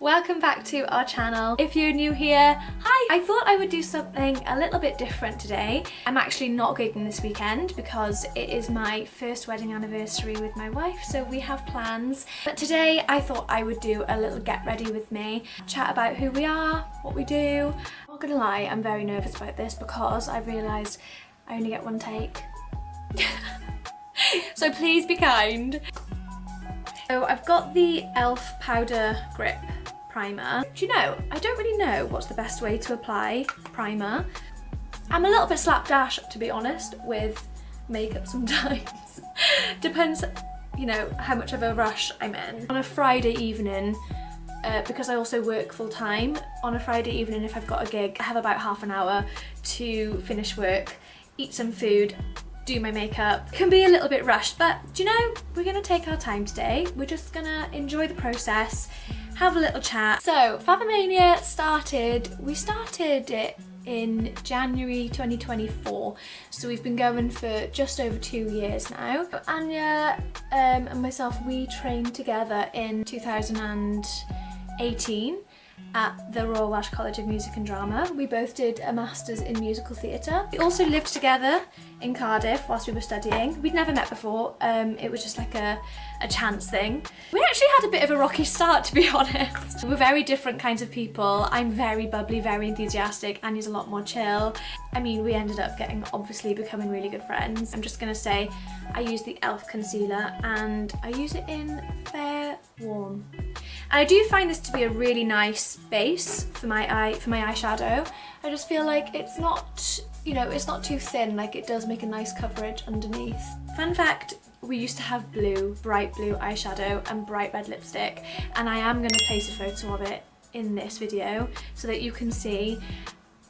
Welcome back to our channel. If you're new here, hi! I thought I would do something a little bit different today. I'm actually not gigging this weekend because it is my first wedding anniversary with my wife, so we have plans. But today I thought I would do a little get ready with me, chat about who we are, what we do. I'm not gonna lie, I'm very nervous about this because I've realised I only get one take. So please be kind. So I've got the e.l.f. powder grip primer. Do you know, I don't really know what's the best way to apply primer. I'm a little bit slapdash, to be honest, with makeup sometimes. Depends, you know, how much of a rush I'm in. On a Friday evening, because I also work full time, on a Friday evening if I've got a gig, I have about half an hour to finish work, eat some food, do my makeup. It can be a little bit rushed, but do you know, we're gonna take our time today. We're just gonna enjoy the process, have a little chat. So Fabomania we started it in January 2024, so we've been going for just over 2 years now. Anya and myself, we trained together in 2018 at the Royal Welsh College of Music and Drama. We both did a Masters in Musical Theatre. We also lived together in Cardiff whilst we were studying. We'd never met before, it was just like a chance thing. We actually had a bit of a rocky start, to be honest. We're very different kinds of people. I'm very bubbly, very enthusiastic, Anya's a lot more chill. I mean, we ended up obviously becoming really good friends. I'm just gonna say, I use the e.l.f. concealer and I use it in Fair Warm. And I do find this to be a really nice base for my eyeshadow. I just feel like it's not, you know, it's not too thin, like it does make a nice coverage underneath. Fun fact, we used to have bright blue eyeshadow and bright red lipstick, and I am gonna place a photo of it in this video so that you can see.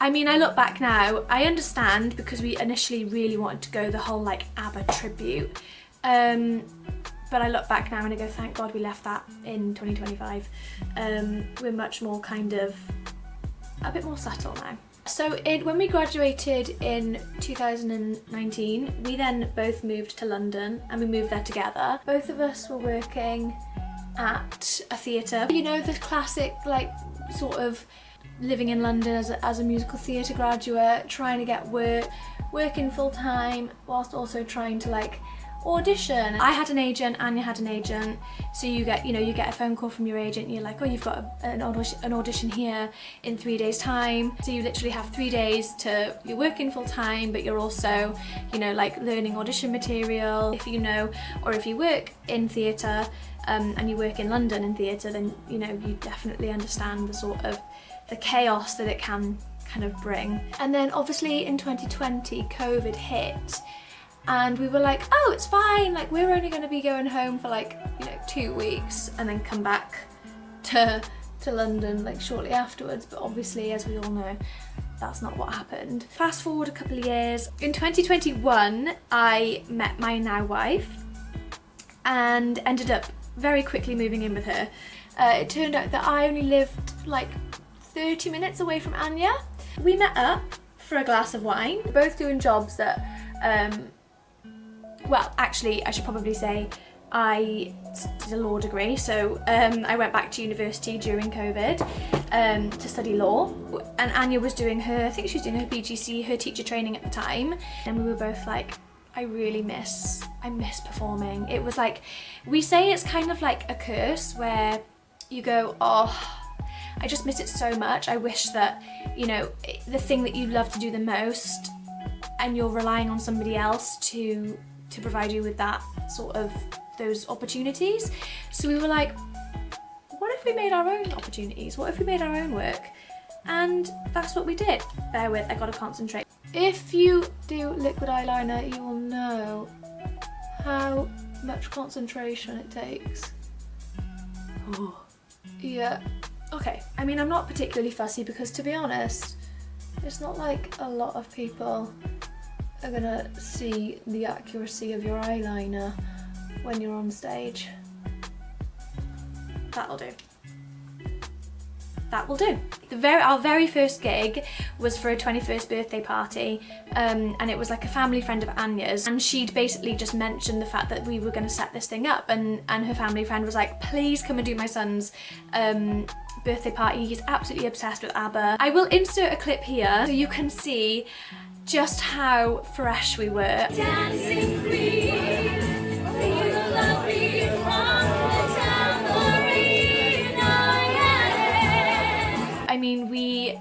I mean, I look back now, I understand because we initially really wanted to go the whole like ABBA tribute. But I look back now and I go, thank God we left that in 2025. We're much more kind of, a bit more subtle now. So when we graduated in 2019, we then both moved to London and we moved there together. Both of us were working at a theatre. You know, the classic like sort of living in London as a musical theatre graduate, trying to get working full time whilst also trying to like audition. I had an agent, Anya had an agent, so you get a phone call from your agent and you're like, oh, you've got an audition here in 3 days time. So you literally have 3 days you're working full time, but you're also, you know, like learning audition material. If you know, or if you work in theatre and you work in London in theatre, then you know, you definitely understand the sort of the chaos that it can kind of bring. And then obviously in 2020, COVID hit. And we were like, oh, it's fine, like we're only going to be going home for like, you know, 2 weeks and then come back to London like shortly afterwards. But obviously, as we all know, that's not what happened. Fast forward a couple of years. In 2021, I met my now wife and ended up very quickly moving in with her. It turned out that I only lived like 30 minutes away from Anya. We met up for a glass of wine, both doing jobs that, well, actually, I should probably say I did a law degree, so I went back to university during COVID to study law, and Anya was doing I think she was doing her PGC, her teacher training at the time, and we were both like, I miss performing. It was like, we say it's kind of like a curse where you go, oh, I just miss it so much. I wish that, you know, the thing that you love to do the most and you're relying on somebody else to provide you with that sort of those opportunities. So we were like, what if we made our own opportunities? What if we made our own work? And that's what we did. Bear with, I gotta concentrate. If you do liquid eyeliner, you will know how much concentration it takes. Oh. Yeah. Okay, I mean, I'm not particularly fussy because, to be honest, it's not like a lot of people are gonna see the accuracy of your eyeliner when you're on stage. That'll do. that will do. Our very first gig was for a 21st birthday party, and it was like a family friend of Anya's, and she'd basically just mentioned the fact that we were going to set this thing up, and her family friend was like, please come and do my son's birthday party. He's absolutely obsessed with ABBA. I will insert a clip here so you can see just how fresh we were. Dancing free, feel lovely from the tambourine, oh yeah. I mean, we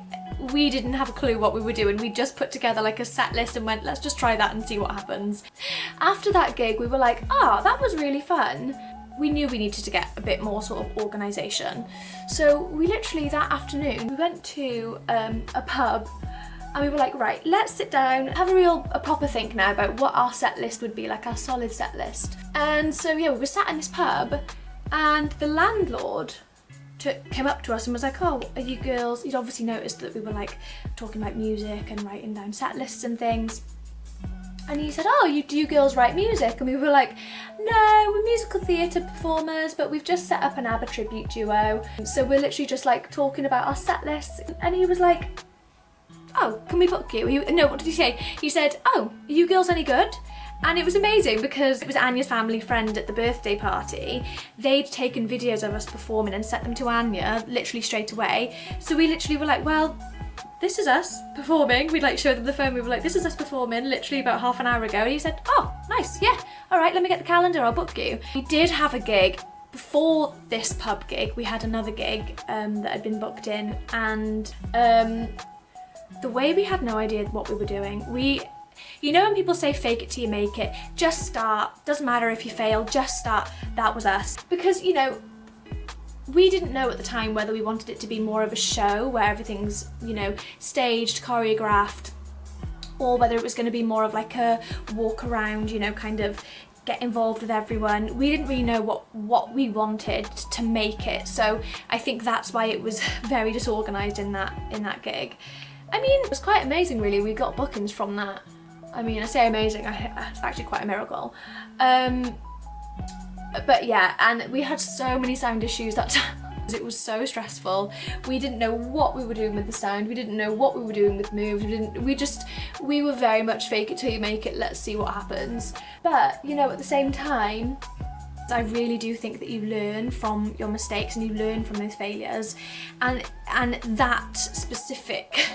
didn't have a clue what we were doing. We just put together like a set list and went, let's just try that and see what happens. After that gig, we were like, oh, that was really fun. We knew we needed to get a bit more sort of organisation. So we literally, that afternoon, we went to a pub, and we were like, right, let's sit down, have a proper think now about what our set list would be, like our solid set list. And so yeah, we were sat in this pub, and the landlord came up to us and was like, oh, are you girls, he'd obviously noticed that we were like talking about music and writing down set lists and things. And he said, oh, do you girls write music? And we were like, no, we're musical theatre performers, but we've just set up an ABBA tribute duo. So we're literally just like talking about our set lists. And he was like, oh, can we book you? No, what did he say? He said, oh, are you girls any good? And it was amazing because it was Anya's family friend at the birthday party. They'd taken videos of us performing and sent them to Anya literally straight away. So we literally were like, well, this is us performing. We'd like show them the phone. We were like, this is us performing literally about half an hour ago. And he said, oh, nice, yeah. All right, let me get the calendar, I'll book you. We did have a gig. Before this pub gig, we had another gig that had been booked in, and the way we had no idea what we were doing, you know when people say fake it till you make it, just start, doesn't matter if you fail, just start. That was us. Because, you know, we didn't know at the time whether we wanted it to be more of a show where everything's, you know, staged, choreographed, or whether it was going to be more of like a walk around, you know, kind of get involved with everyone. We didn't really know what we wanted to make it, so I think that's why it was very disorganised in that gig. I mean, it was quite amazing really. We got bookings from that. I mean, I say amazing, it's actually quite a miracle. But yeah, and we had so many sound issues that time. It was so stressful. We didn't know what we were doing with the sound. We didn't know what we were doing with moves. We were very much fake it till you make it, let's see what happens. But, you know, at the same time, I really do think that you learn from your mistakes and you learn from those failures, and that specific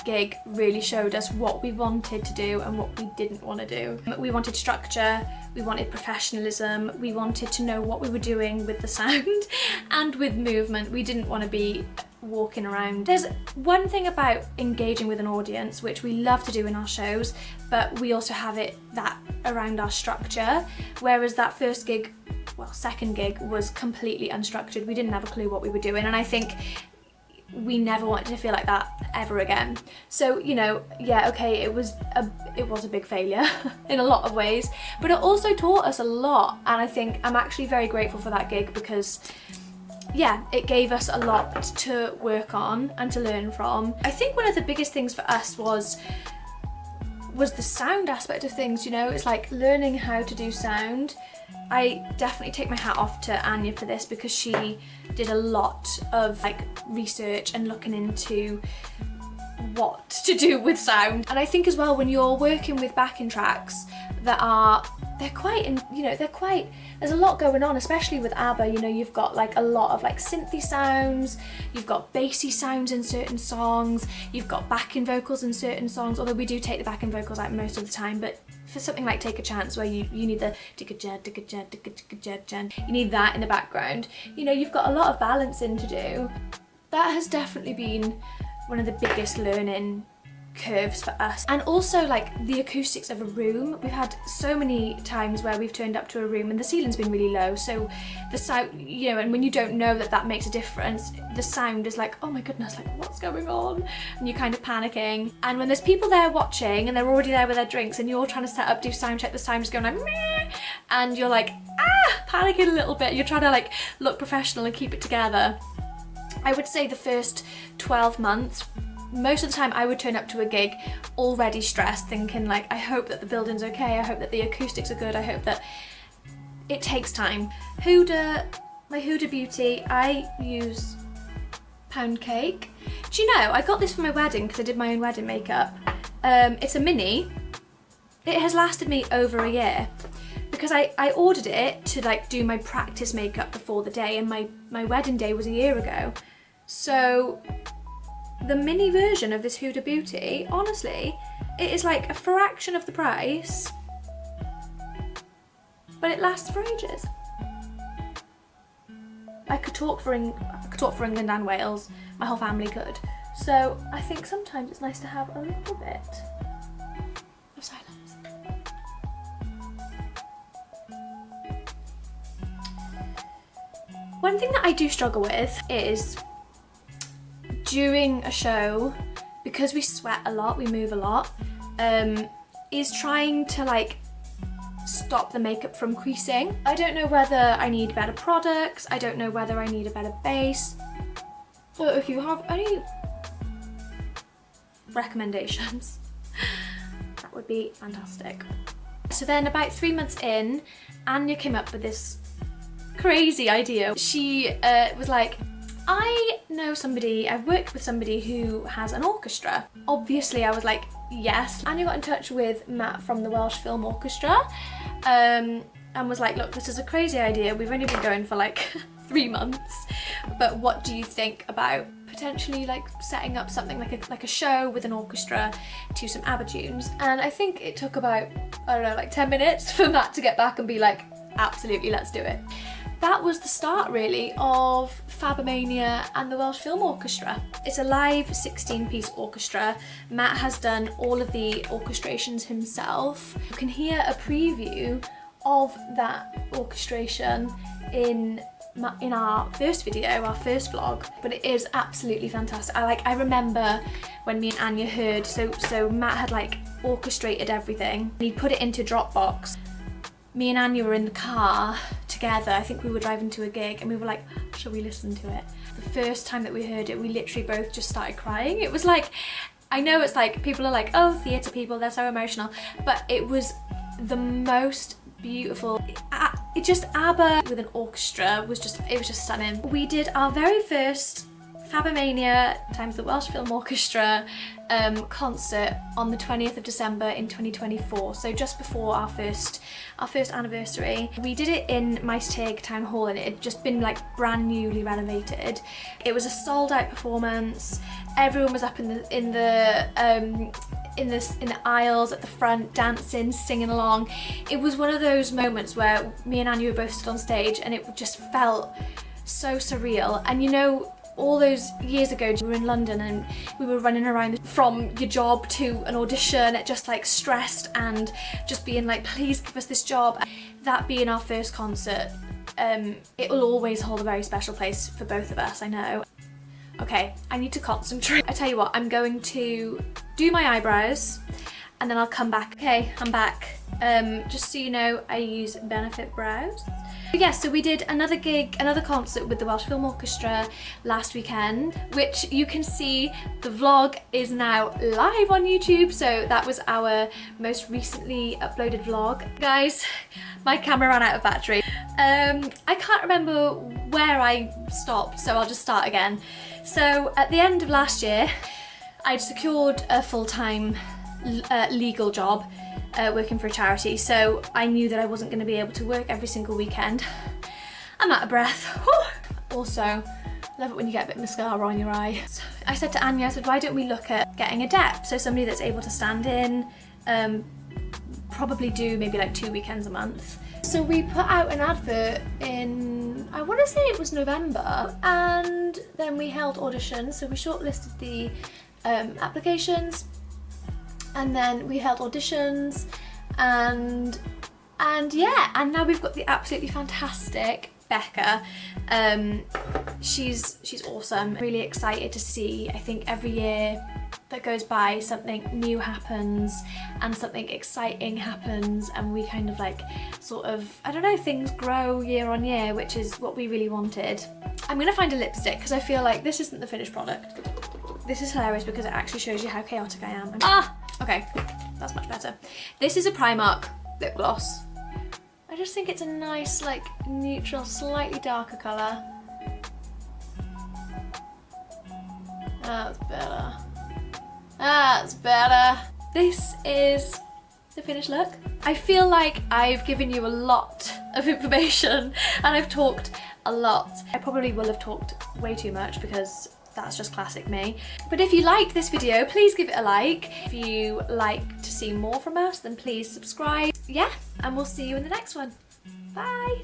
gig really showed us what we wanted to do and what we didn't want to do. We wanted structure, we wanted professionalism, we wanted to know what we were doing with the sound and with movement. We didn't want to be walking around. There's one thing about engaging with an audience which we love to do in our shows, but we also have that around our structure, whereas that second gig was completely unstructured. We didn't have a clue what we were doing, and I think we never wanted to feel like that ever again. So, you know, yeah, okay, it was a big failure in a lot of ways, but it also taught us a lot, and I think I'm actually very grateful for that gig because yeah, it gave us a lot to work on and to learn from. I think one of the biggest things for us was the sound aspect of things, you know. It's like learning how to do sound. I definitely take my hat off to Anya for this because she did a lot of like research and looking into what to do with sound. And I think as well, when you're working with backing tracks there's a lot going on, especially with ABBA. You know, you've got like a lot of like synthy sounds, you've got bassy sounds in certain songs, you've got backing vocals in certain songs, although we do take the backing vocals out most of the time. But for something like Take a Chance, where you need the you need that in the background, you know, you've got a lot of balancing to do. That has definitely been one of the biggest learning curves for us. And also like the acoustics of a room. We've had so many times where we've turned up to a room and the ceiling's been really low, so the sound, you know, and when you don't know that makes a difference, the sound is like, oh my goodness, like what's going on, and you're kind of panicking. And when there's people there watching and they're already there with their drinks and you're trying to set up, do sound check, the sound's going like meh, and you're like panicking a little bit, you're trying to like look professional and keep it together. I would say the first 12 months, most of the time I would turn up to a gig already stressed, thinking like, I hope that the building's okay, I hope that the acoustics are good, I hope that... It takes time. Huda my Huda Beauty, I use Pound Cake. Do you know, I got this for my wedding because I did my own wedding makeup. It's a mini. It has lasted me over a year because I ordered it to like do my practice makeup before the day, and my wedding day was a year ago. So the mini version of this Huda Beauty, honestly, it is like a fraction of the price, but it lasts for ages. I could talk for England and Wales. My whole family could. So I think sometimes it's nice to have a little bit of silence. One thing that I do struggle with is during a show, because we sweat a lot, we move a lot, is trying to like stop the makeup from creasing. I don't know whether I need better products, I don't know whether I need a better base, but if you have any recommendations, that would be fantastic. So then about 3 months in, Anya came up with this crazy idea. She was like, I know somebody, I've worked with somebody who has an orchestra. Obviously I was like, yes. Anya got in touch with Matt from the Welsh Film Orchestra and was like, look, this is a crazy idea. We've only been going for like 3 months, but what do you think about potentially like setting up something like a show with an orchestra to some ABBA tunes? And I think it took about, I don't know, like 10 minutes for Matt to get back and be like, absolutely, let's do it. That was the start really of Fabomania and the Welsh Film Orchestra. It's a live 16-piece orchestra. Matt has done all of the orchestrations himself. You can hear a preview of that orchestration in our first video, our first vlog, but it is absolutely fantastic. I remember when me and Anya heard, so Matt had like orchestrated everything. He put it into Dropbox. Me and Anya were in the car together, I think we were driving to a gig, and we were like, shall we listen to it? The first time that we heard it, we literally both just started crying. It was like, I know it's like, people are like, oh, theatre people, they're so emotional, but it was the most beautiful. It just, ABBA with an orchestra was just, it was just stunning. We did our very first Fabomania times the Welsh Film Orchestra concert on the 20th of December in 2024, so just before our first anniversary. We did it in Maes Teg Town Hall, and it had just been like brand newly renovated. It was a sold out performance. Everyone was up in the aisles at the front, dancing, singing along. It was one of those moments where me and Anya were both stood on stage, and it just felt so surreal. And you know, all those years ago, we were in London and we were running around from your job to an audition, just like stressed and just being like, please give us this job. That being our first concert, it will always hold a very special place for both of us, I know. Okay, I need to concentrate. I tell you what, I'm going to do my eyebrows and then I'll come back. Okay, I'm back. Just so you know, I use Benefit Brows. Yeah, so we did another gig, another concert with the Welsh Film Orchestra last weekend, which you can see, the vlog is now live on YouTube, so that was our most recently uploaded vlog. Guys, my camera ran out of battery. I can't remember where I stopped, so I'll just start again. So at the end of last year, I'd secured a full-time legal job working for a charity, so I knew that I wasn't going to be able to work every single weekend. I'm out of breath. Whew. Also, love it when you get a bit of mascara on your eye. So I said to Anya, I said, why don't we look at getting a dep, so somebody that's able to stand in, probably do maybe like 2 weekends a month. So we put out an advert in, I want to say it was November, and then we held auditions, so we shortlisted the applications, and then we held auditions, and yeah, and now we've got the absolutely fantastic Becca. She's awesome. Really excited to see. I think every year that goes by, something new happens and something exciting happens, and we kind of like sort of, I don't know, things grow year on year, which is what we really wanted. I'm gonna find a lipstick because I feel like this isn't the finished product. This is hilarious because it actually shows you how chaotic I am. Okay, that's much better. This is a Primark lip gloss. I just think it's a nice, like, neutral, slightly darker colour. That's better. That's better. This is the finished look. I feel like I've given you a lot of information and I've talked a lot. I probably will have talked way too much because that's just classic me. But if you liked this video, please give it a like. If you like to see more from us, then please subscribe. Yeah, and we'll see you in the next one. Bye.